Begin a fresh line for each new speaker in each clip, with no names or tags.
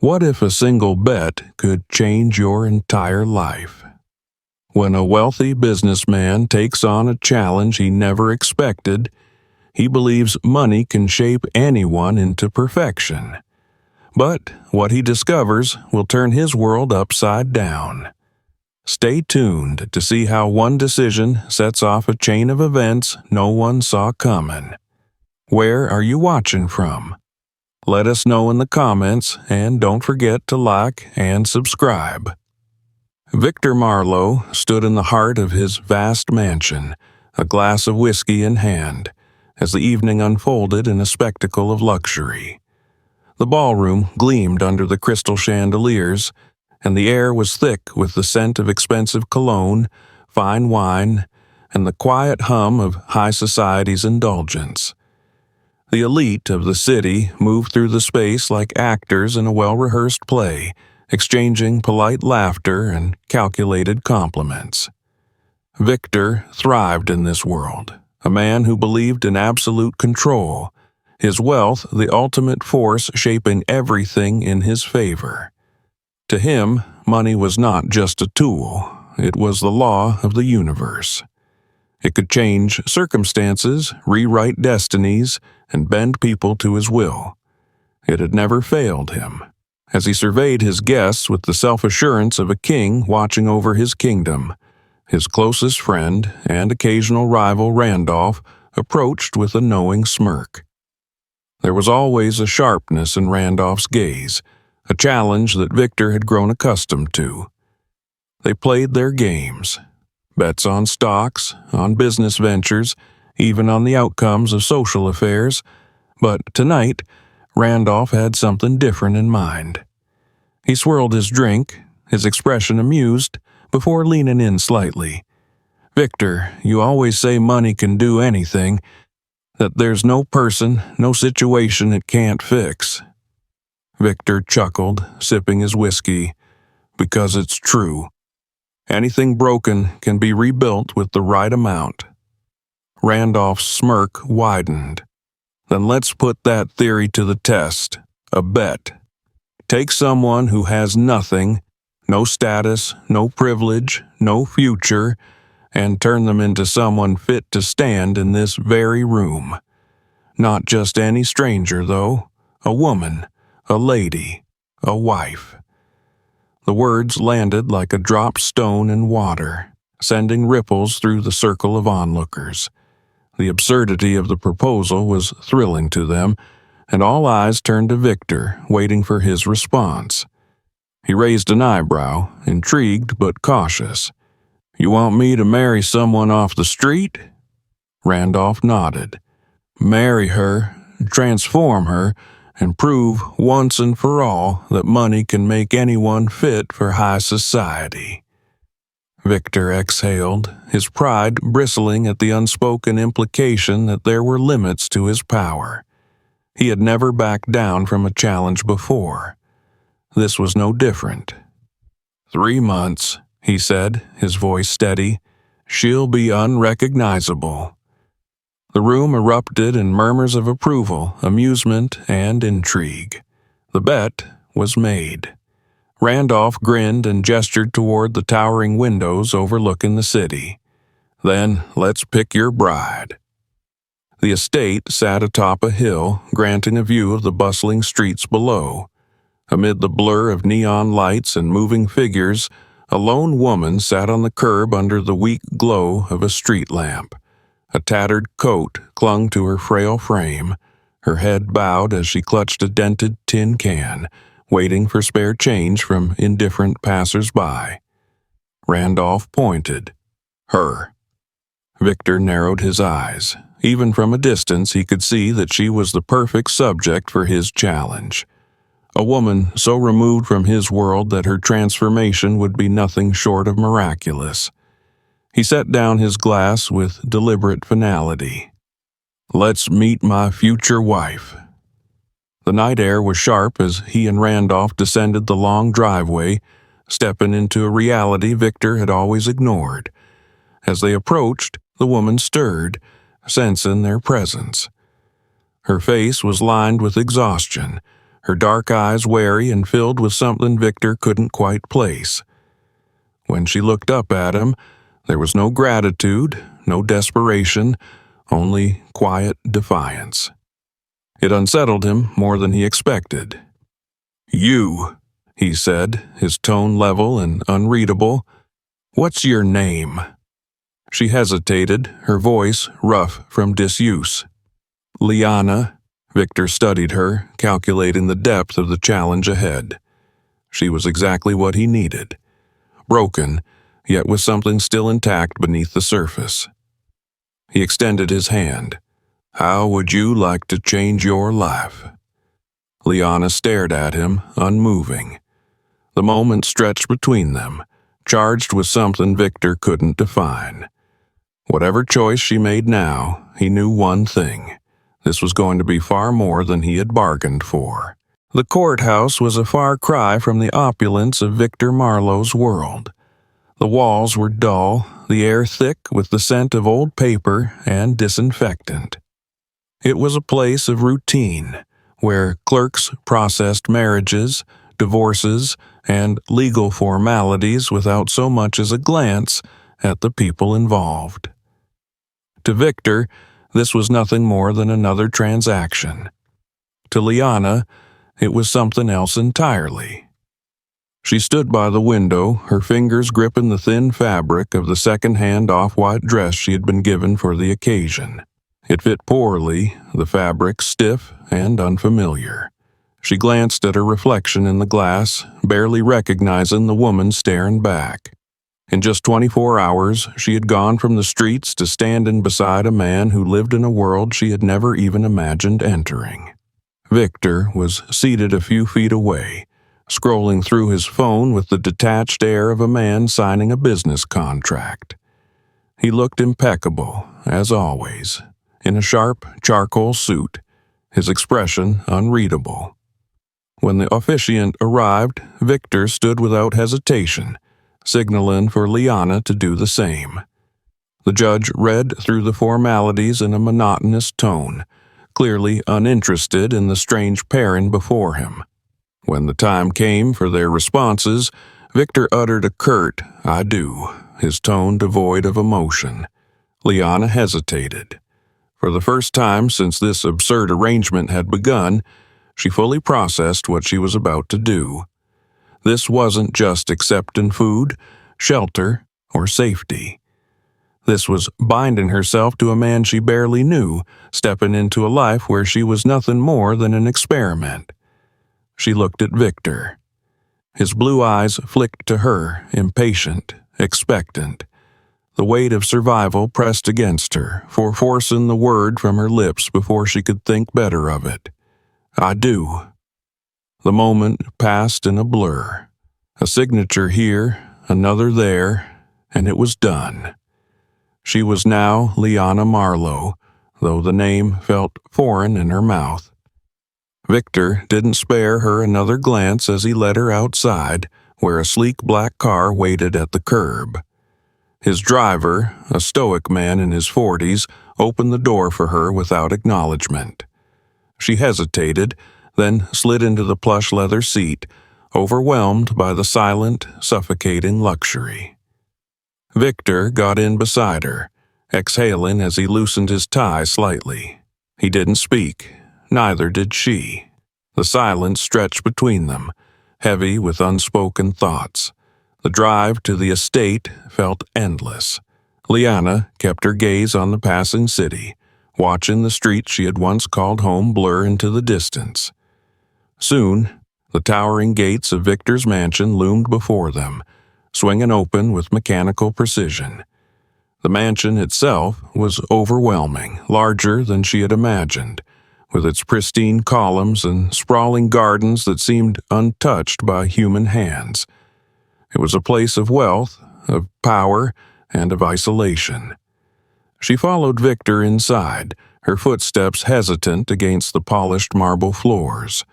What if a single bet could change your entire life? When a wealthy businessman takes on a challenge he never expected, he believes money can shape anyone into perfection. But what he discovers will turn his world upside down. Stay tuned to see how one decision sets off a chain of events no one saw coming. Where are you watching from? Let us know in the comments, and don't forget to like and subscribe. Victor Marlowe stood in the heart of his vast mansion, a glass of whiskey in hand, as the evening unfolded in a spectacle of luxury. The ballroom gleamed under the crystal chandeliers, and the air was thick with the scent of expensive cologne, fine wine, and the quiet hum of high society's indulgence. The elite of the city moved through the space like actors in a well-rehearsed play, exchanging polite laughter and calculated compliments. Victor thrived in this world, a man who believed in absolute control, his wealth the ultimate force shaping everything in his favor. To him, money was not just a tool, it was the law of the universe. It could change circumstances, rewrite destinies, and bend people to his will. It had never failed him. As he surveyed his guests with the self-assurance of a king watching over his kingdom, his closest friend and occasional rival Randolph approached with a knowing smirk. There was always a sharpness in Randolph's gaze, a challenge that Victor had grown accustomed to. They played their games. Bets on stocks, on business ventures, even on the outcomes of social affairs, but tonight, Randolph had something different in mind. He swirled his drink, his expression amused, before leaning in slightly. "Victor, you always say money can do anything, that there's no person, no situation it can't fix." Victor chuckled, sipping his whiskey, "Because it's true. Anything broken can be rebuilt with the right amount." Randolph's smirk widened. "Then let's put that theory to the test. A bet. Take someone who has nothing, no status, no privilege, no future, and turn them into someone fit to stand in this very room. Not just any stranger, though. A woman, a lady, a wife." The words landed like a dropped stone in water, sending ripples through the circle of onlookers. The absurdity of the proposal was thrilling to them, and all eyes turned to Victor, waiting for his response. He raised an eyebrow, intrigued but cautious. "You want me to marry someone off the street?" Randolph nodded. "Marry her, transform her, and prove once and for all that money can make anyone fit for high society." Victor exhaled, his pride bristling at the unspoken implication that there were limits to his power. He had never backed down from a challenge before. This was no different. 3 months, he said, his voice steady. "She'll be unrecognizable." The room erupted in murmurs of approval, amusement, and intrigue. The bet was made. Randolph grinned and gestured toward the towering windows overlooking the city. "Then let's pick your bride." The estate sat atop a hill, granting a view of the bustling streets below. Amid the blur of neon lights and moving figures, a lone woman sat on the curb under the weak glow of a street lamp. A tattered coat clung to her frail frame, her head bowed as she clutched a dented tin can, waiting for spare change from indifferent passers-by. Randolph pointed. "Her." Victor narrowed his eyes. Even from a distance he could see that she was the perfect subject for his challenge. A woman so removed from his world that her transformation would be nothing short of miraculous. He set down his glass with deliberate finality. "Let's meet my future wife." The night air was sharp as he and Randolph descended the long driveway, stepping into a reality Victor had always ignored. As they approached, the woman stirred, sensing their presence. Her face was lined with exhaustion, her dark eyes wary and filled with something Victor couldn't quite place. When she looked up at him, there was no gratitude, no desperation, only quiet defiance. It unsettled him more than he expected. "You," he said, his tone level and unreadable. "What's your name?" She hesitated, her voice rough from disuse. "Liana." Victor studied her, calculating the depth of the challenge ahead. She was exactly what he needed. Broken, yet with something still intact beneath the surface. He extended his hand. "How would you like to change your life?" Liana stared at him, unmoving. The moment stretched between them, charged with something Victor couldn't define. Whatever choice she made now, he knew one thing. This was going to be far more than he had bargained for. The courthouse was a far cry from the opulence of Victor Marlowe's world. The walls were dull, the air thick with the scent of old paper and disinfectant. It was a place of routine, where clerks processed marriages, divorces, and legal formalities without so much as a glance at the people involved. To Victor, this was nothing more than another transaction. To Liana, it was something else entirely. She stood by the window, her fingers gripping the thin fabric of the second-hand off-white dress she had been given for the occasion. It fit poorly, the fabric stiff and unfamiliar. She glanced at her reflection in the glass, barely recognizing the woman staring back. In just 24 hours, she had gone from the streets to standing beside a man who lived in a world she had never even imagined entering. Victor was seated a few feet away, scrolling through his phone with the detached air of a man signing a business contract. He looked impeccable, as always, in a sharp charcoal suit, his expression unreadable. When the officiant arrived, Victor stood without hesitation, signaling for Liana to do the same. The judge read through the formalities in a monotonous tone, clearly uninterested in the strange pairing before him. When the time came for their responses, Victor uttered a curt, "I do," his tone devoid of emotion. Liana hesitated. For the first time since this absurd arrangement had begun, she fully processed what she was about to do. This wasn't just accepting food, shelter, or safety. This was binding herself to a man she barely knew, stepping into a life where she was nothing more than an experiment. She looked at Victor. His blue eyes flicked to her, impatient, expectant. The weight of survival pressed against her, forcing the word from her lips before she could think better of it. "I do." The moment passed in a blur. A signature here, another there, and it was done. She was now Liana Marlowe, though the name felt foreign in her mouth. Victor didn't spare her another glance as he led her outside, where a sleek black car waited at the curb. His driver, a stoic man in his 40s, opened the door for her without acknowledgement. She hesitated, then slid into the plush leather seat, overwhelmed by the silent, suffocating luxury. Victor got in beside her, exhaling as he loosened his tie slightly. He didn't speak, neither did she. The silence stretched between them, heavy with unspoken thoughts. The drive to the estate felt endless. Liana kept her gaze on the passing city, watching the streets she had once called home blur into the distance. Soon, the towering gates of Victor's mansion loomed before them, swinging open with mechanical precision. The mansion itself was overwhelming, larger than she had imagined, with its pristine columns and sprawling gardens that seemed untouched by human hands. It was a place of wealth, of power, and of isolation. She followed Victor inside, her footsteps hesitant against the polished marble floors.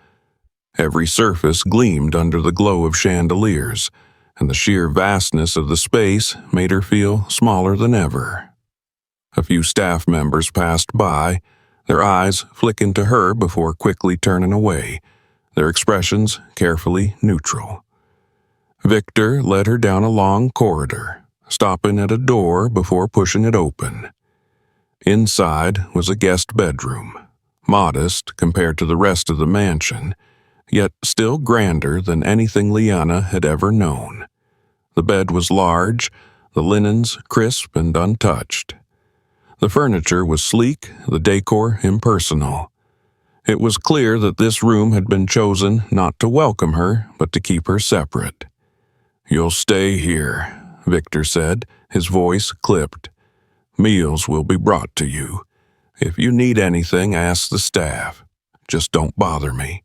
Every surface gleamed under the glow of chandeliers, and the sheer vastness of the space made her feel smaller than ever. A few staff members passed by, their eyes flicking to her before quickly turning away, their expressions carefully neutral. Victor led her down a long corridor, stopping at a door before pushing it open. Inside was a guest bedroom, modest compared to the rest of the mansion, yet still grander than anything Liana had ever known. The bed was large, the linens crisp and untouched. The furniture was sleek, the decor impersonal. It was clear that this room had been chosen not to welcome her, but to keep her separate. "You'll stay here," Victor said, his voice clipped. "Meals will be brought to you. If you need anything, ask the staff. Just don't bother me."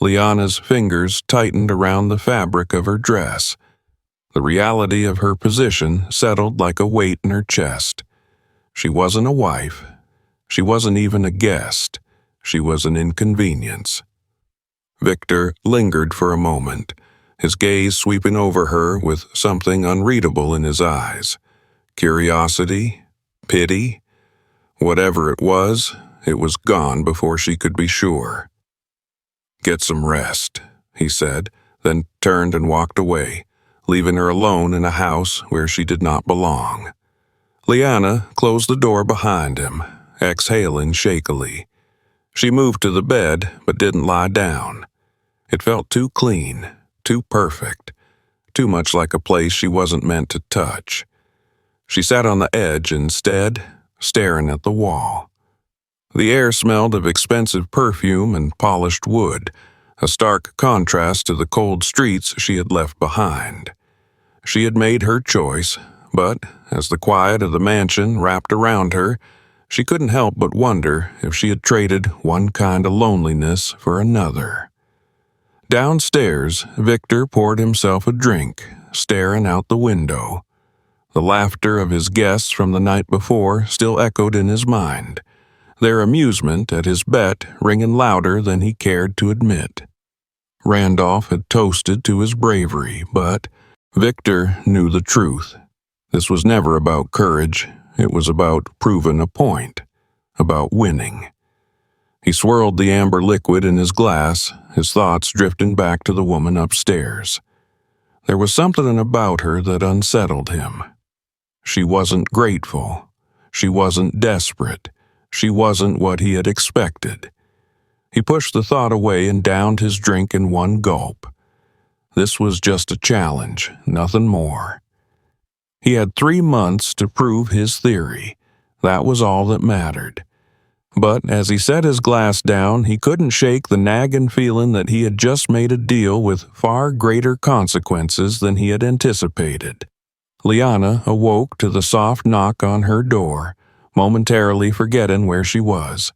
Liana's fingers tightened around the fabric of her dress. The reality of her position settled like a weight in her chest. She wasn't a wife. She wasn't even a guest. She was an inconvenience. Victor lingered for a moment, his gaze sweeping over her with something unreadable in his eyes. Curiosity? Pity? Whatever it was gone before she could be sure. "Get some rest," he said, then turned and walked away, leaving her alone in a house where she did not belong. Liana closed the door behind him, exhaling shakily. She moved to the bed, but didn't lie down. It felt too clean, too perfect, too much like a place she wasn't meant to touch. She sat on the edge instead, staring at the wall. The air smelled of expensive perfume and polished wood, a stark contrast to the cold streets she had left behind. She had made her choice, but as the quiet of the mansion wrapped around her, she couldn't help but wonder if she had traded one kind of loneliness for another. Downstairs, Victor poured himself a drink, staring out the window. The laughter of his guests from the night before still echoed in his mind, their amusement at his bet ringing louder than he cared to admit. Randolph had toasted to his bravery, but Victor knew the truth. This was never about courage. It was about proving a point, about winning. He swirled the amber liquid in his glass, his thoughts drifting back to the woman upstairs. There was something about her that unsettled him. She wasn't grateful. She wasn't desperate. She wasn't what he had expected. He pushed the thought away and downed his drink in one gulp. This was just a challenge, nothing more. He had 3 months to prove his theory. That was all that mattered. But as he set his glass down, he couldn't shake the nagging feeling that he had just made a deal with far greater consequences than he had anticipated. Liana awoke to the soft knock on her door, momentarily forgetting where she was.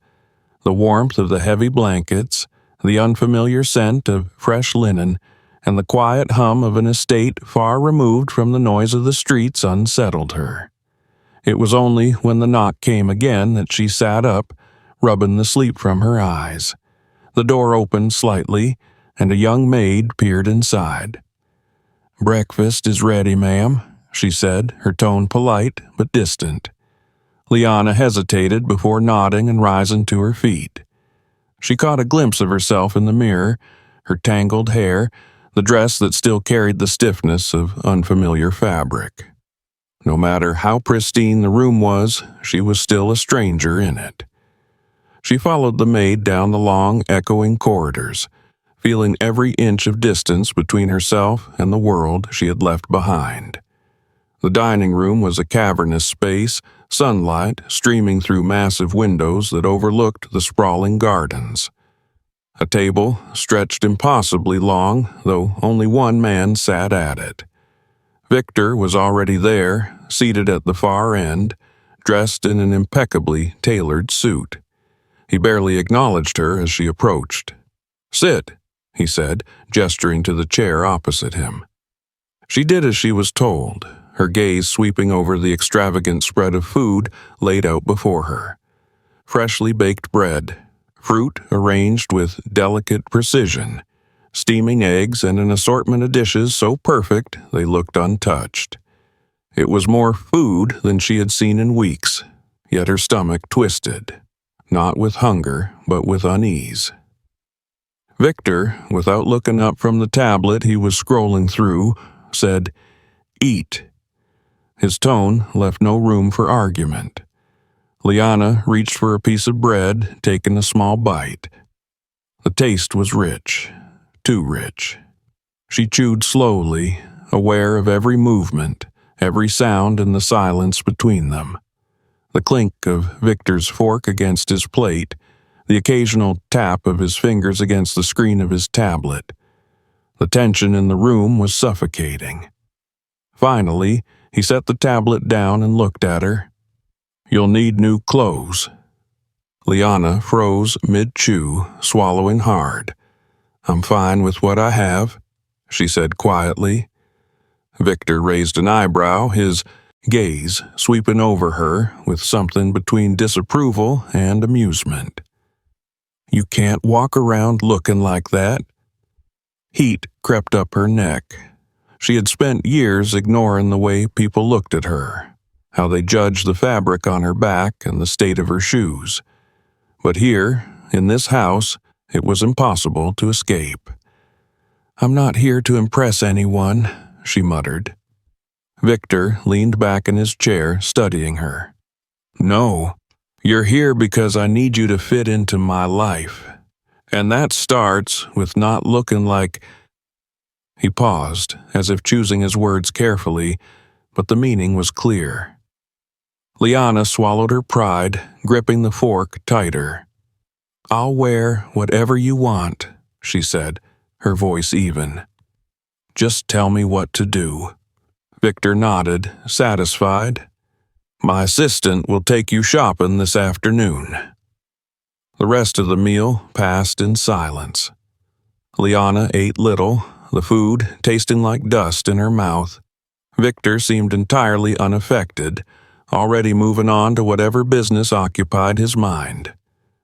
The warmth of the heavy blankets, the unfamiliar scent of fresh linen, and the quiet hum of an estate far removed from the noise of the streets unsettled her. It was only when the knock came again that she sat up, rubbing the sleep from her eyes. The door opened slightly, and a young maid peered inside. "Breakfast is ready, ma'am," she said, her tone polite but distant. Liana hesitated before nodding and rising to her feet. She caught a glimpse of herself in the mirror, her tangled hair, the dress that still carried the stiffness of unfamiliar fabric. No matter how pristine the room was, she was still a stranger in it. She followed the maid down the long, echoing corridors, feeling every inch of distance between herself and the world she had left behind. The dining room was a cavernous space, sunlight streaming through massive windows that overlooked the sprawling gardens. A table stretched impossibly long, though only one man sat at it. Victor was already there, seated at the far end, dressed in an impeccably tailored suit. He barely acknowledged her as she approached. "Sit," he said, gesturing to the chair opposite him. She did as she was told, her gaze sweeping over the extravagant spread of food laid out before her. Freshly baked bread, fruit arranged with delicate precision, steaming eggs, and an assortment of dishes so perfect they looked untouched. It was more food than she had seen in weeks, yet her stomach twisted, not with hunger, but with unease. Victor, without looking up from the tablet he was scrolling through, said, "Eat." His tone left no room for argument. Liana reached for a piece of bread, taking a small bite. The taste was rich, too rich. She chewed slowly, aware of every movement, every sound in the silence between them. The clink of Victor's fork against his plate, the occasional tap of his fingers against the screen of his tablet. The tension in the room was suffocating. Finally, he set the tablet down and looked at her. "You'll need new clothes." Liana froze mid-chew, swallowing hard. "I'm fine with what I have," she said quietly. Victor raised an eyebrow, his gaze sweeping over her with something between disapproval and amusement. "You can't walk around looking like that." Heat crept up her neck. She had spent years ignoring the way people looked at her, how they judged the fabric on her back and the state of her shoes. But here, in this house, it was impossible to escape. "I'm not here to impress anyone," she muttered. Victor leaned back in his chair, studying her. "No, you're here because I need you to fit into my life. And that starts with not looking like—" He paused, as if choosing his words carefully, but the meaning was clear. Liana swallowed her pride, gripping the fork tighter. "I'll wear whatever you want," she said, her voice even. "Just tell me what to do." Victor nodded, satisfied. "My assistant will take you shopping this afternoon." The rest of the meal passed in silence. Liana ate little, the food tasting like dust in her mouth. Victor seemed entirely unaffected, already moving on to whatever business occupied his mind.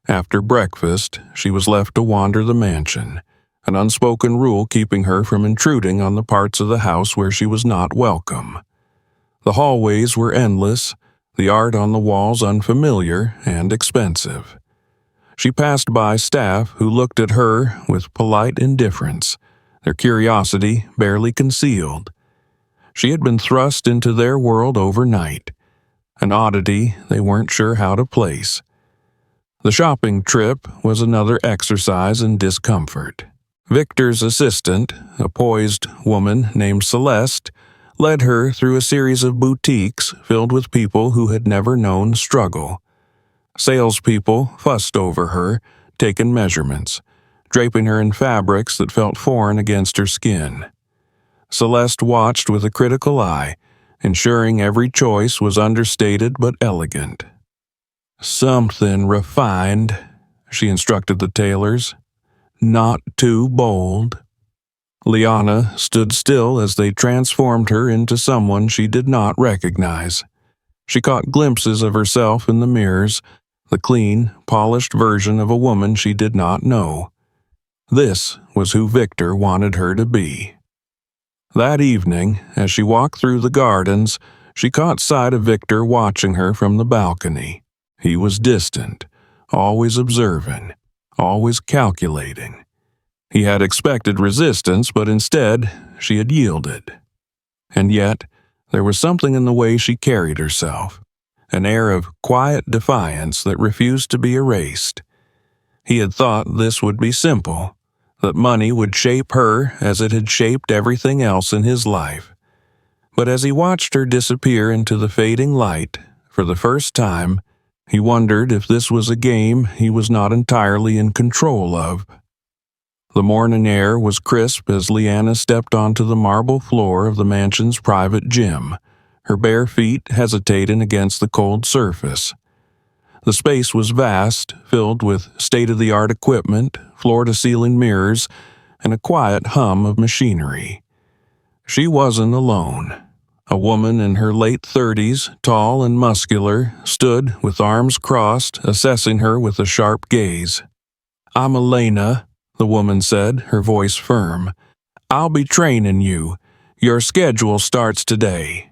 After breakfast, she was left to wander the mansion, an unspoken rule keeping her from intruding on the parts of the house where she was not welcome. The hallways were endless, the art on the walls unfamiliar and expensive. She passed by staff who looked at her with polite indifference, their curiosity barely concealed. She had been thrust into their world overnight, an oddity they weren't sure how to place. The shopping trip was another exercise in discomfort. Victor's assistant, a poised woman named Celeste, led her through a series of boutiques filled with people who had never known struggle. Salespeople fussed over her, taking measurements, draping her in fabrics that felt foreign against her skin. Celeste watched with a critical eye, ensuring every choice was understated but elegant. "Something refined," she instructed the tailors. "Not too bold." Liana stood still as they transformed her into someone she did not recognize. She caught glimpses of herself in the mirrors, the clean, polished version of a woman she did not know. This was who Victor wanted her to be. That evening, as she walked through the gardens, she caught sight of Victor watching her from the balcony. He was distant, always observing, always calculating. He had expected resistance, but instead, she had yielded. And yet, there was something in the way she carried herself, an air of quiet defiance that refused to be erased. He had thought this would be simple, that money would shape her as it had shaped everything else in his life. But as he watched her disappear into the fading light, for the first time, he wondered if this was a game he was not entirely in control of. The morning air was crisp as Liana stepped onto the marble floor of the mansion's private gym, her bare feet hesitating against the cold surface. The space was vast, filled with state-of-the-art equipment, floor-to-ceiling mirrors, and a quiet hum of machinery. She wasn't alone. A woman in her late 30s, tall and muscular, stood with arms crossed, assessing her with a sharp gaze. "I'm Elena," the woman said, her voice firm. "I'll be training you. Your schedule starts today."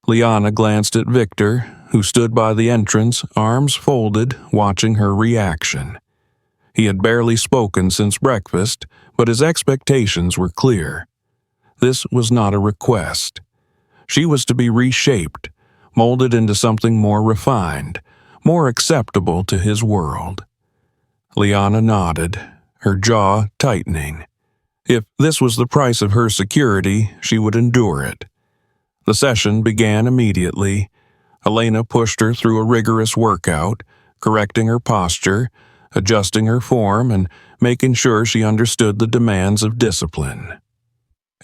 Liana glanced at Victor, who stood by the entrance, arms folded, watching her reaction. He had barely spoken since breakfast, but his expectations were clear. This was not a request. She was to be reshaped, molded into something more refined, more acceptable to his world. Liana nodded, her jaw tightening. If this was the price of her security, she would endure it. The session began immediately. Elena pushed her through a rigorous workout, correcting her posture, adjusting her form, and making sure she understood the demands of discipline.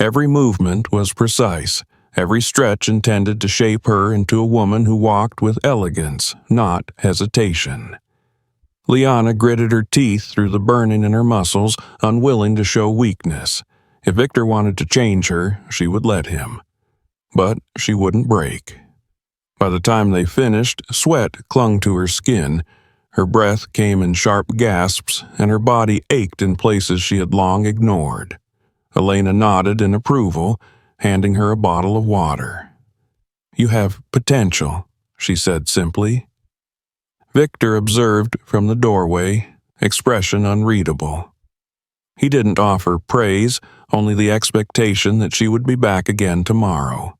Every movement was precise, every stretch intended to shape her into a woman who walked with elegance, not hesitation. Liana gritted her teeth through the burning in her muscles, unwilling to show weakness. If Victor wanted to change her, she would let him. But she wouldn't break. By the time they finished, sweat clung to her skin, her breath came in sharp gasps, and her body ached in places she had long ignored. Elena nodded in approval, handing her a bottle of water. "You have potential," she said simply. Victor observed from the doorway, expression unreadable. He didn't offer praise, only the expectation that she would be back again tomorrow.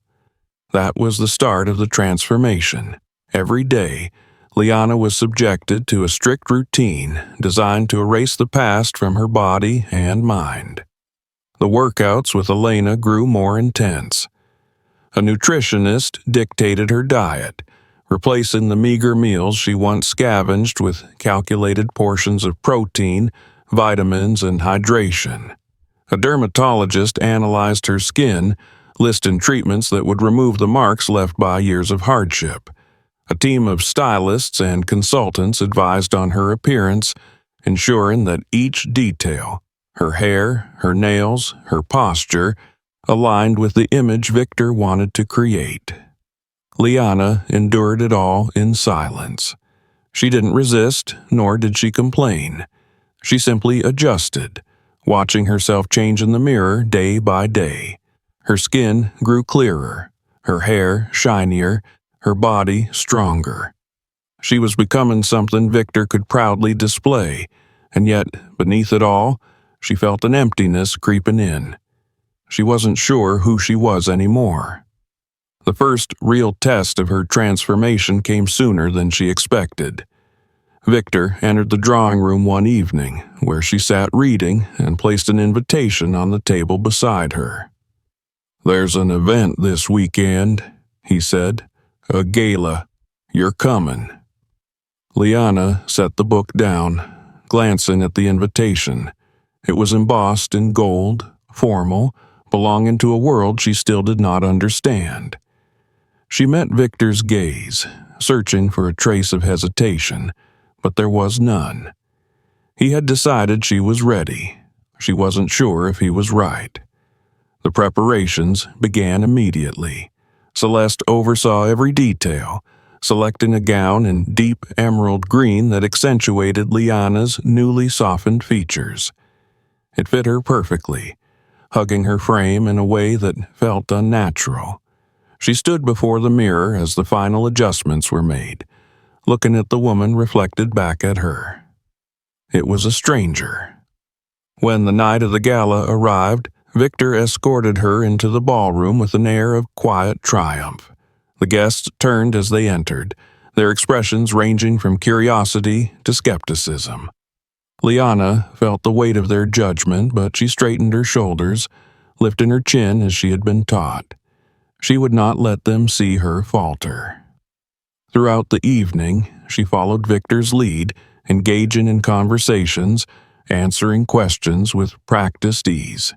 That was the start of the transformation. Every day, Liana was subjected to a strict routine designed to erase the past from her body and mind. The workouts with Elena grew more intense. A nutritionist dictated her diet, replacing the meager meals she once scavenged with calculated portions of protein, vitamins, and hydration. A dermatologist analyzed her skin, listing treatments that would remove the marks left by years of hardship. A team of stylists and consultants advised on her appearance, ensuring that each detail, her hair, her nails, her posture, aligned with the image Victor wanted to create. Liana endured it all in silence. She didn't resist, nor did she complain. She simply adjusted, watching herself change in the mirror day by day. Her skin grew clearer, her hair shinier, her body stronger. She was becoming something Victor could proudly display, and yet, beneath it all, she felt an emptiness creeping in. She wasn't sure who she was anymore. The first real test of her transformation came sooner than she expected. Victor entered the drawing room one evening, where she sat reading, and placed an invitation on the table beside her. "There's an event this weekend," he said. "A gala. You're coming." Liana set the book down, glancing at the invitation. It was embossed in gold, formal, belonging to a world she still did not understand. She met Victor's gaze, searching for a trace of hesitation, but there was none. He had decided she was ready. She wasn't sure if he was right. The preparations began immediately. Celeste oversaw every detail, selecting a gown in deep emerald green that accentuated Liana's newly softened features. It fit her perfectly, hugging her frame in a way that felt unnatural. She stood before the mirror as the final adjustments were made, looking at the woman reflected back at her. It was a stranger. When the night of the gala arrived, Victor escorted her into the ballroom with an air of quiet triumph. The guests turned as they entered, their expressions ranging from curiosity to skepticism. Liana felt the weight of their judgment, but she straightened her shoulders, lifting her chin as she had been taught. She would not let them see her falter. Throughout the evening, she followed Victor's lead, engaging in conversations, answering questions with practiced ease.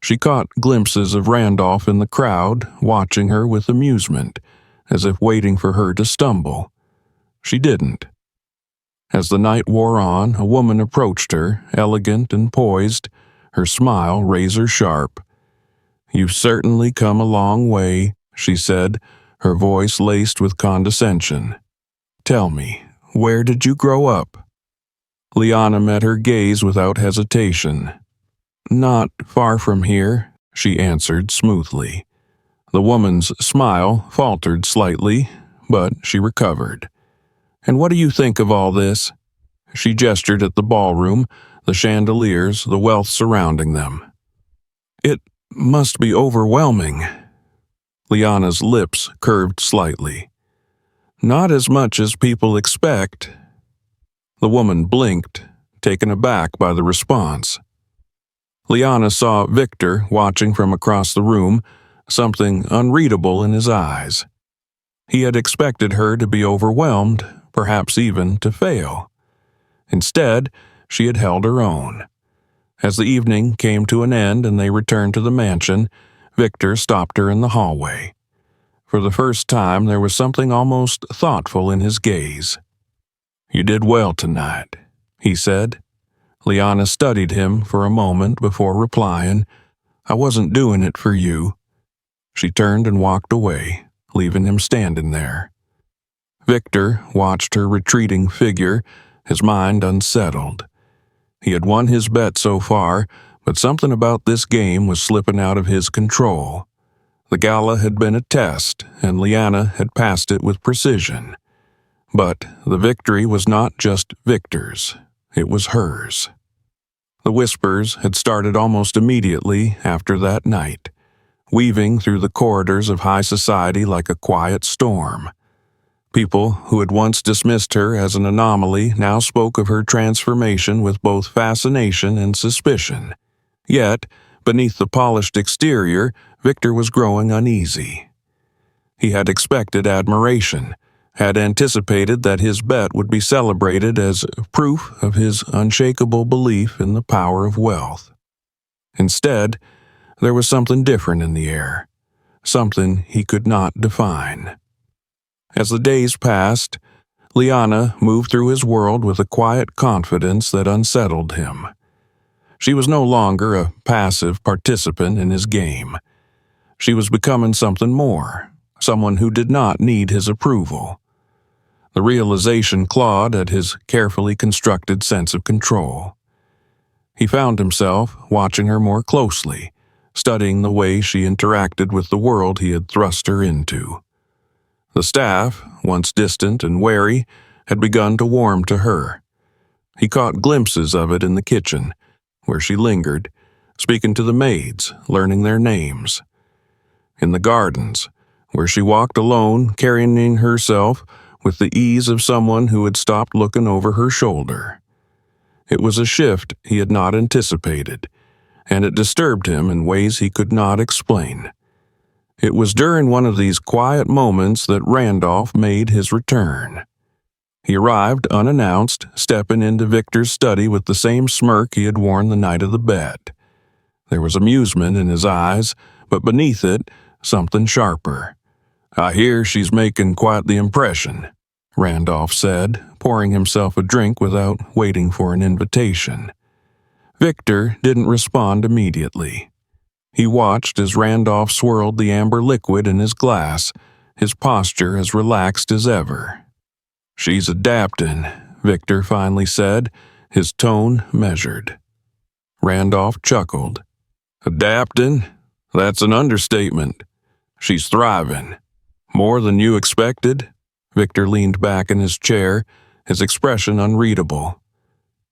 She caught glimpses of Randolph in the crowd, watching her with amusement, as if waiting for her to stumble. She didn't. As the night wore on, a woman approached her, elegant and poised, her smile razor-sharp. "You've certainly come a long way," she said, her voice laced with condescension. "Tell me, where did you grow up?" Liana met her gaze without hesitation. "Not far from here," she answered smoothly. The woman's smile faltered slightly, but she recovered. "And what do you think of all this?" She gestured at the ballroom, the chandeliers, the wealth surrounding them. It must be overwhelming. Liana's lips curved slightly. Not as much as people expect. The woman blinked, taken aback by the response. Liana saw Victor watching from across the room, something unreadable in his eyes. He had expected her to be overwhelmed, perhaps even to fail. Instead, she had held her own. As the evening came to an end and they returned to the mansion, Victor stopped her in the hallway. For the first time, there was something almost thoughtful in his gaze. "You did well tonight," he said. Liana studied him for a moment before replying, "I wasn't doing it for you." She turned and walked away, leaving him standing there. Victor watched her retreating figure, his mind unsettled. He had won his bet so far, but something about this game was slipping out of his control. The gala had been a test, and Liana had passed it with precision. But the victory was not just Victor's, it was hers. The whispers had started almost immediately after that night, weaving through the corridors of high society like a quiet storm. People who had once dismissed her as an anomaly now spoke of her transformation with both fascination and suspicion. Yet, beneath the polished exterior, Victor was growing uneasy. He had expected admiration, had anticipated that his bet would be celebrated as proof of his unshakable belief in the power of wealth. Instead, there was something different in the air, something he could not define. As the days passed, Liana moved through his world with a quiet confidence that unsettled him. She was no longer a passive participant in his game. She was becoming something more, someone who did not need his approval. The realization clawed at his carefully constructed sense of control. He found himself watching her more closely, studying the way she interacted with the world he had thrust her into. The staff, once distant and wary, had begun to warm to her. He caught glimpses of it in the kitchen, where she lingered, speaking to the maids, learning their names. In the gardens, where she walked alone, carrying herself with the ease of someone who had stopped looking over her shoulder. It was a shift he had not anticipated, and it disturbed him in ways he could not explain. It was during one of these quiet moments that Randolph made his return. He arrived unannounced, stepping into Victor's study with the same smirk he had worn the night of the bet. There was amusement in his eyes, but beneath it, something sharper. "I hear she's making quite the impression," Randolph said, pouring himself a drink without waiting for an invitation. Victor didn't respond immediately. He watched as Randolph swirled the amber liquid in his glass, his posture as relaxed as ever. "She's adapting," Victor finally said, his tone measured. Randolph chuckled. "Adapting? That's an understatement. She's thriving. More than you expected?" Victor leaned back in his chair, his expression unreadable.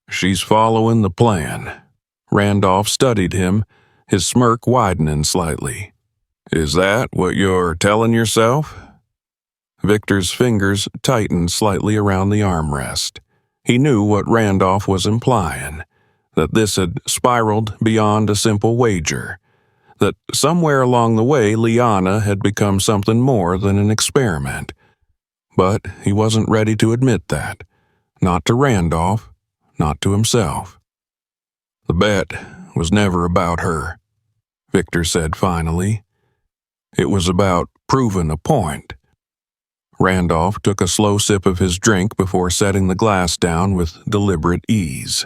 "She's following the plan." Randolph studied him, his smirk widening slightly. "Is that what you're telling yourself?" Victor's fingers tightened slightly around the armrest. He knew what Randolph was implying, that this had spiraled beyond a simple wager, that somewhere along the way Liana had become something more than an experiment. But he wasn't ready to admit that, not to Randolph, not to himself. "The bet was never about her," Victor said finally. "It was about proving a point." Randolph took a slow sip of his drink before setting the glass down with deliberate ease.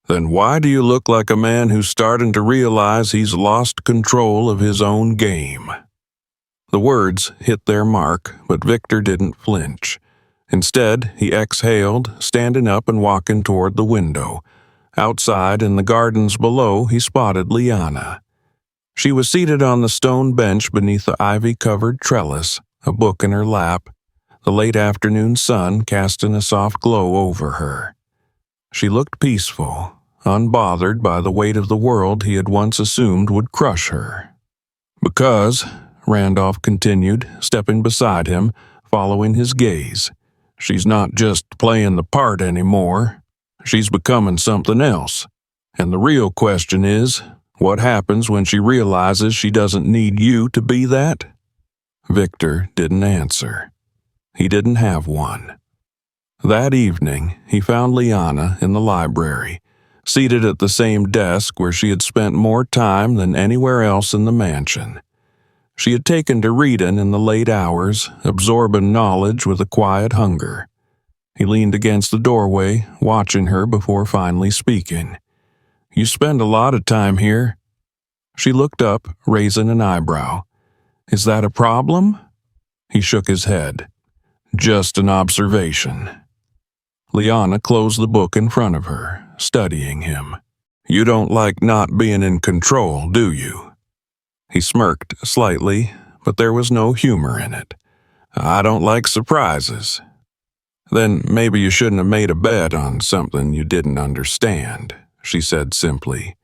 "Then why do you look like a man who's starting to realize he's lost control of his own game?" The words hit their mark, but Victor didn't flinch. Instead, he exhaled, standing up and walking toward the window. Outside, in the gardens below, he spotted Liana. She was seated on the stone bench beneath the ivy-covered trellis, a book in her lap, the late afternoon sun casting a soft glow over her. She looked peaceful, unbothered by the weight of the world he had once assumed would crush her. Because, Randolph continued, stepping beside him, following his gaze, she's not just playing the part anymore. She's becoming something else. And the real question is, what happens when she realizes she doesn't need you to be that? Victor didn't answer. He didn't have one. That evening, he found Liana in the library, seated at the same desk where she had spent more time than anywhere else in the mansion. She had taken to reading in the late hours, absorbing knowledge with a quiet hunger. He leaned against the doorway, watching her before finally speaking. "You spend a lot of time here." She looked up, raising an eyebrow. "Is that a problem?" He shook his head. "Just an observation." Liana closed the book in front of her, studying him. "You don't like not being in control, do you?" He smirked slightly, but there was no humor in it. "I don't like surprises." "Then maybe you shouldn't have made a bet on something you didn't understand," she said simply.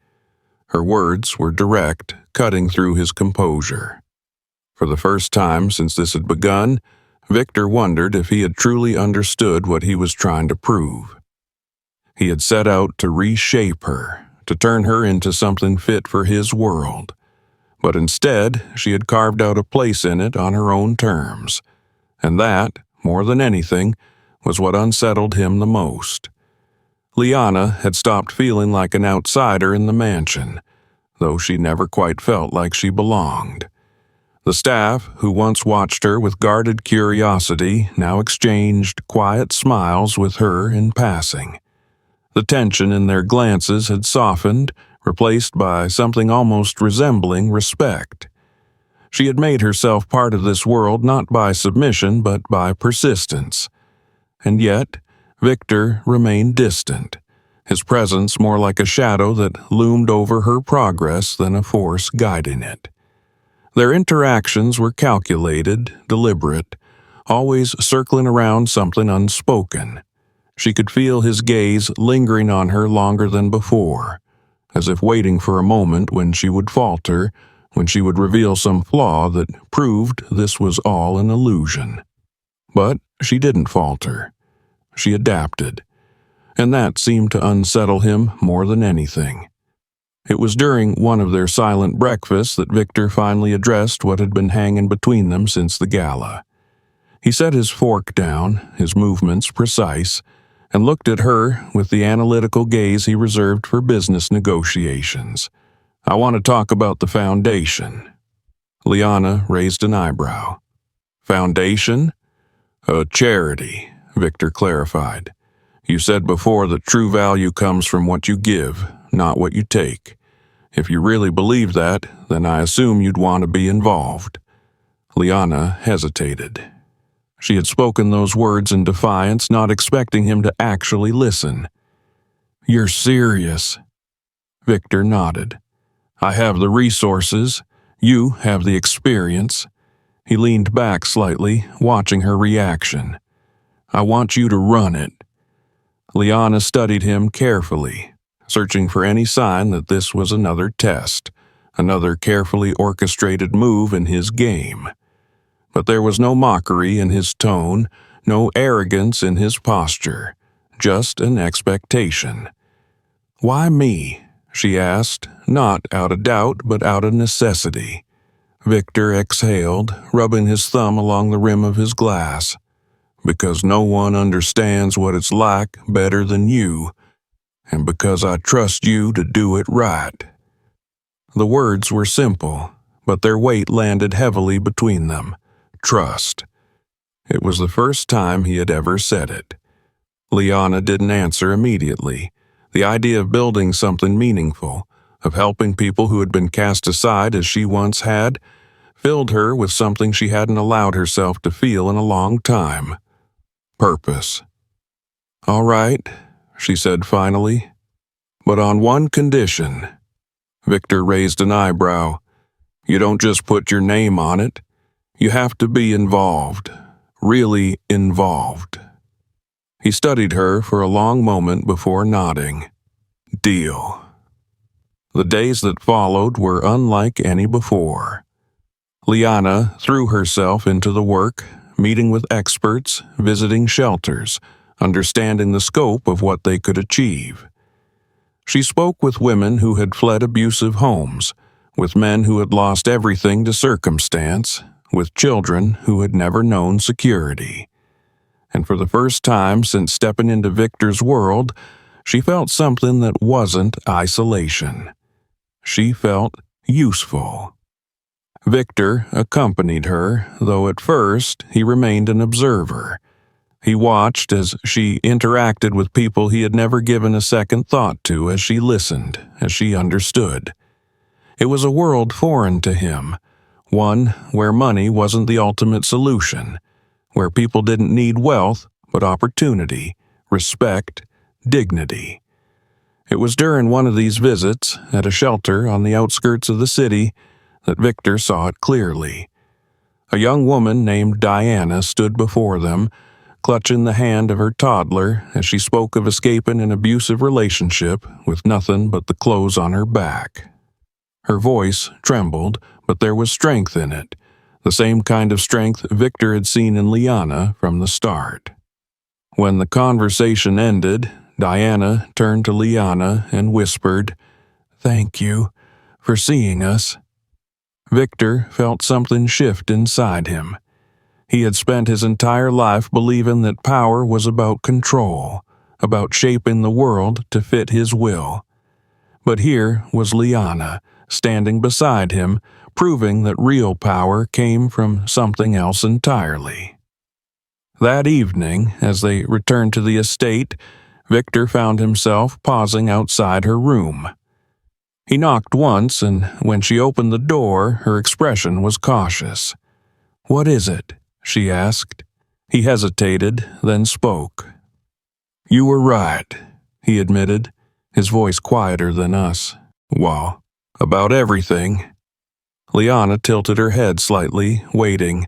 Her words were direct, cutting through his composure. For the first time since this had begun, Victor wondered if he had truly understood what he was trying to prove. He had set out to reshape her, to turn her into something fit for his world. But instead, she had carved out a place in it on her own terms. And that, more than anything, was what unsettled him the most. Liana had stopped feeling like an outsider in the mansion, though she never quite felt like she belonged. The staff, who once watched her with guarded curiosity, now exchanged quiet smiles with her in passing. The tension in their glances had softened, replaced by something almost resembling respect. She had made herself part of this world not by submission but by persistence. And yet, Victor remained distant, his presence more like a shadow that loomed over her progress than a force guiding it. Their interactions were calculated, deliberate, always circling around something unspoken. She could feel his gaze lingering on her longer than before, as if waiting for a moment when she would falter, when she would reveal some flaw that proved this was all an illusion. But she didn't falter. She adapted, and that seemed to unsettle him more than anything. It was during one of their silent breakfasts that Victor finally addressed what had been hanging between them since the gala. He set his fork down, his movements precise, and looked at her with the analytical gaze he reserved for business negotiations. "I want to talk about the foundation." Liana raised an eyebrow. "Foundation?" "A charity," Victor clarified. "You said before that true value comes from what you give, not what you take. If you really believe that, then I assume you'd want to be involved." Liana hesitated. She had spoken those words in defiance, not expecting him to actually listen. "You're serious?" Victor nodded. "I have the resources. You have the experience." He leaned back slightly, watching her reaction. "I want you to run it." Liana studied him carefully, searching for any sign that this was another test, another carefully orchestrated move in his game. But there was no mockery in his tone, no arrogance in his posture, just an expectation. "Why me?" she asked, not out of doubt but out of necessity. Victor exhaled, rubbing his thumb along the rim of his glass. "Because no one understands what it's like better than you, and because I trust you to do it right." The words were simple, but their weight landed heavily between them. Trust. It was the first time he had ever said it. Liana didn't answer immediately. The idea of building something meaningful, of helping people who had been cast aside as she once had, filled her with something she hadn't allowed herself to feel in a long time. Purpose. "All right," she said finally, "but on one condition." Victor raised an eyebrow. "You don't just put your name on it. You have to be involved. Really involved." He studied her for a long moment before nodding. Deal. The days that followed were unlike any before. Liana threw herself into the work, meeting with experts, visiting shelters, understanding the scope of what they could achieve. She spoke with women who had fled abusive homes, with men who had lost everything to circumstance, with children who had never known security. And for the first time since stepping into Victor's world, she felt something that wasn't isolation. She felt useful. Victor accompanied her, though at first he remained an observer. He watched as she interacted with people he had never given a second thought to, as she listened, as she understood. It was a world foreign to him, one where money wasn't the ultimate solution, where people didn't need wealth but opportunity, respect, dignity. It was during one of these visits, at a shelter on the outskirts of the city, that Victor saw it clearly. A young woman named Diana stood before them, clutching the hand of her toddler as she spoke of escaping an abusive relationship with nothing but the clothes on her back. Her voice trembled, but there was strength in it, the same kind of strength Victor had seen in Liana from the start. When the conversation ended, Diana turned to Liana and whispered, "Thank you for seeing us." Victor felt something shift inside him. He had spent his entire life believing that power was about control, about shaping the world to fit his will. But here was Liana, standing beside him, proving that real power came from something else entirely. That evening, as they returned to the estate, Victor found himself pausing outside her room. He knocked once, and when she opened the door, her expression was cautious. "What is it?" she asked. He hesitated, then spoke. "You were right," he admitted, his voice quieter than us. "Well, about everything." Liana tilted her head slightly, waiting.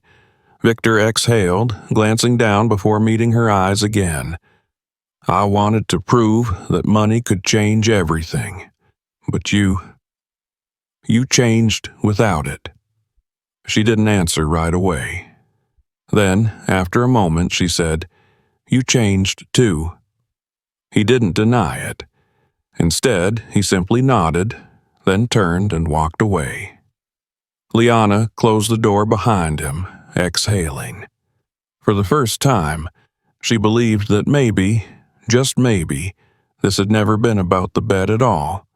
Victor exhaled, glancing down before meeting her eyes again. "I wanted to prove that money could change everything. But you changed without it." She didn't answer right away. Then, after a moment, she said, "You changed too." He didn't deny it. Instead, he simply nodded, then turned and walked away. Liana closed the door behind him, exhaling. For the first time, she believed that maybe, just maybe, this had never been about the bed at all.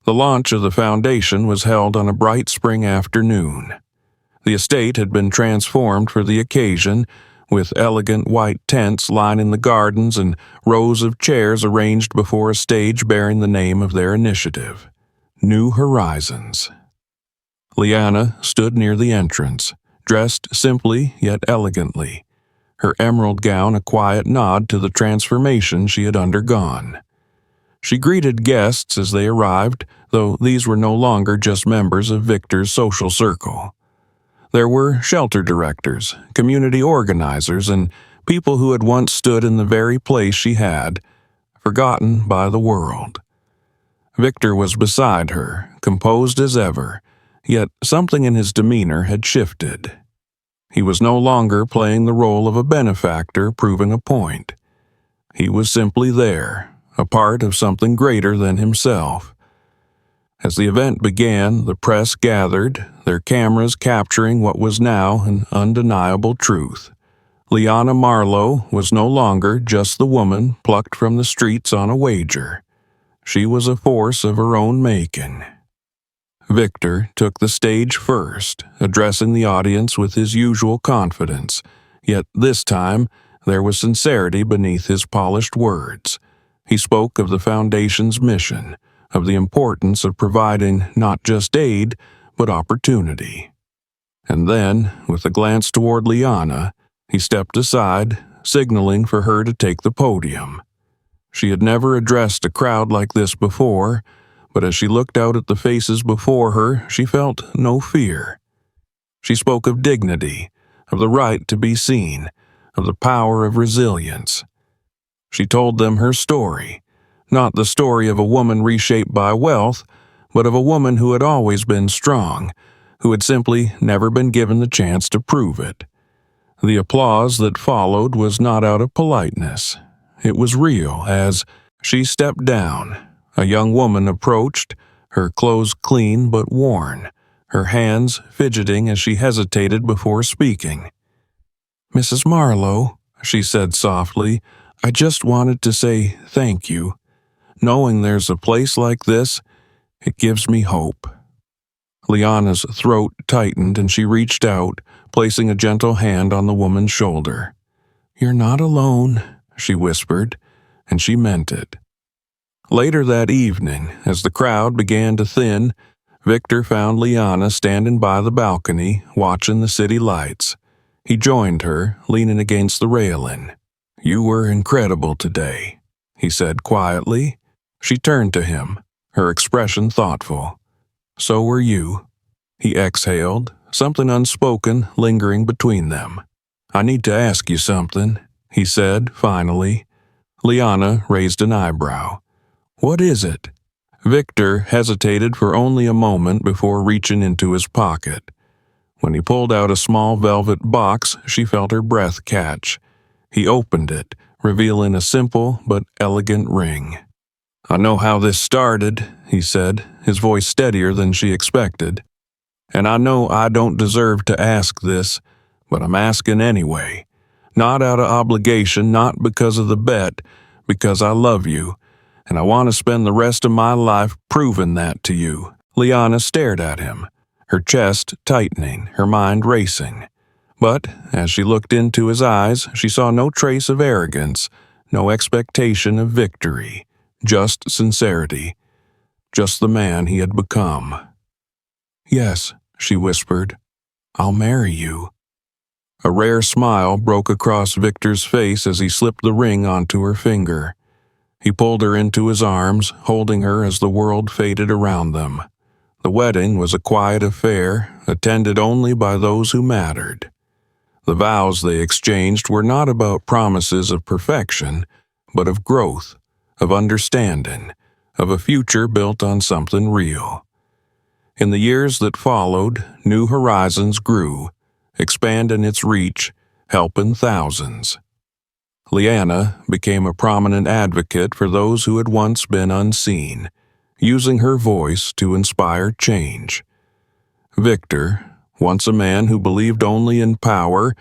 The launch of the foundation was held on a bright spring afternoon. The estate had been transformed for the occasion, with elegant white tents lining the gardens and rows of chairs arranged before a stage bearing the name of their initiative, New Horizons. Liana stood near the entrance, dressed simply yet elegantly, her emerald gown a quiet nod to the transformation she had undergone. She greeted guests as they arrived, though these were no longer just members of Victor's social circle. There were shelter directors, community organizers, and people who had once stood in the very place she had, forgotten by the world. Victor was beside her, composed as ever, yet something in his demeanor had shifted. He was no longer playing the role of a benefactor proving a point. He was simply there, a part of something greater than himself. As the event began, the press gathered, their cameras capturing what was now an undeniable truth. Liana Marlowe was no longer just the woman plucked from the streets on a wager. She was a force of her own making. Victor took the stage first, addressing the audience with his usual confidence, yet this time there was sincerity beneath his polished words. He spoke of the Foundation's mission, of the importance of providing not just aid, but opportunity. And then, with a glance toward Liana, he stepped aside, signaling for her to take the podium. She had never addressed a crowd like this before, but as she looked out at the faces before her, she felt no fear. She spoke of dignity, of the right to be seen, of the power of resilience. She told them her story, not the story of a woman reshaped by wealth, but of a woman who had always been strong, who had simply never been given the chance to prove it. The applause that followed was not out of politeness. It was real as she stepped down. A young woman approached, her clothes clean but worn, her hands fidgeting as she hesitated before speaking. "Mrs. Marlowe," she said softly, "I just wanted to say thank you. Knowing there's a place like this, it gives me hope." Liana's throat tightened and she reached out, placing a gentle hand on the woman's shoulder. "You're not alone," she whispered, and she meant it. Later that evening, as the crowd began to thin, Victor found Liana standing by the balcony, watching the city lights. He joined her, leaning against the railing. "You were incredible today," he said quietly. She turned to him, her expression thoughtful. "So were you," he exhaled, something unspoken lingering between them. "I need to ask you something," he said finally. Liana raised an eyebrow. "What is it?" Victor hesitated for only a moment before reaching into his pocket. When he pulled out a small velvet box, she felt her breath catch. He opened it, revealing a simple but elegant ring. "I know how this started," he said, his voice steadier than she expected. "And I know I don't deserve to ask this, but I'm asking anyway. Not out of obligation, not because of the bet, because I love you, and I want to spend the rest of my life proving that to you." Liana stared at him, her chest tightening, her mind racing. But as she looked into his eyes, she saw no trace of arrogance, no expectation of victory, just sincerity, just the man he had become. "Yes," she whispered, "I'll marry you." A rare smile broke across Victor's face as he slipped the ring onto her finger. He pulled her into his arms, holding her as the world faded around them. The wedding was a quiet affair, attended only by those who mattered. The vows they exchanged were not about promises of perfection, but of growth, of understanding, of a future built on something real. In the years that followed, New Horizons grew, expanding its reach, helping thousands. Liana became a prominent advocate for those who had once been unseen, using her voice to inspire change. Victor, once a man who believed only in power,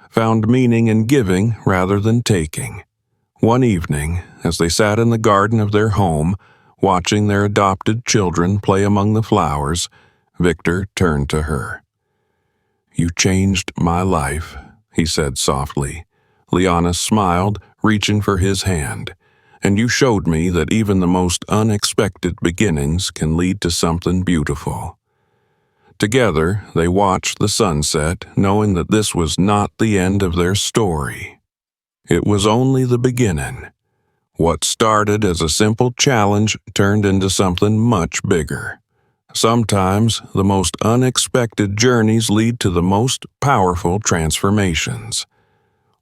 found meaning in giving rather than taking. One evening, as they sat in the garden of their home, watching their adopted children play among the flowers, Victor turned to her. "You changed my life," he said softly. Liana smiled, reaching for his hand. "And you showed me that even the most unexpected beginnings can lead to something beautiful." Together, they watched the sunset, knowing that this was not the end of their story. It was only the beginning. What started as a simple challenge turned into something much bigger. Sometimes, the most unexpected journeys lead to the most powerful transformations.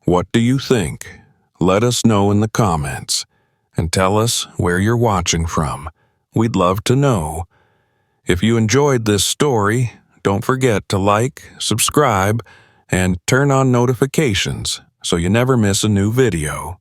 What do you think? Let us know in the comments. And tell us where you're watching from. We'd love to know. If you enjoyed this story, don't forget to like, subscribe, and turn on notifications so you never miss a new video.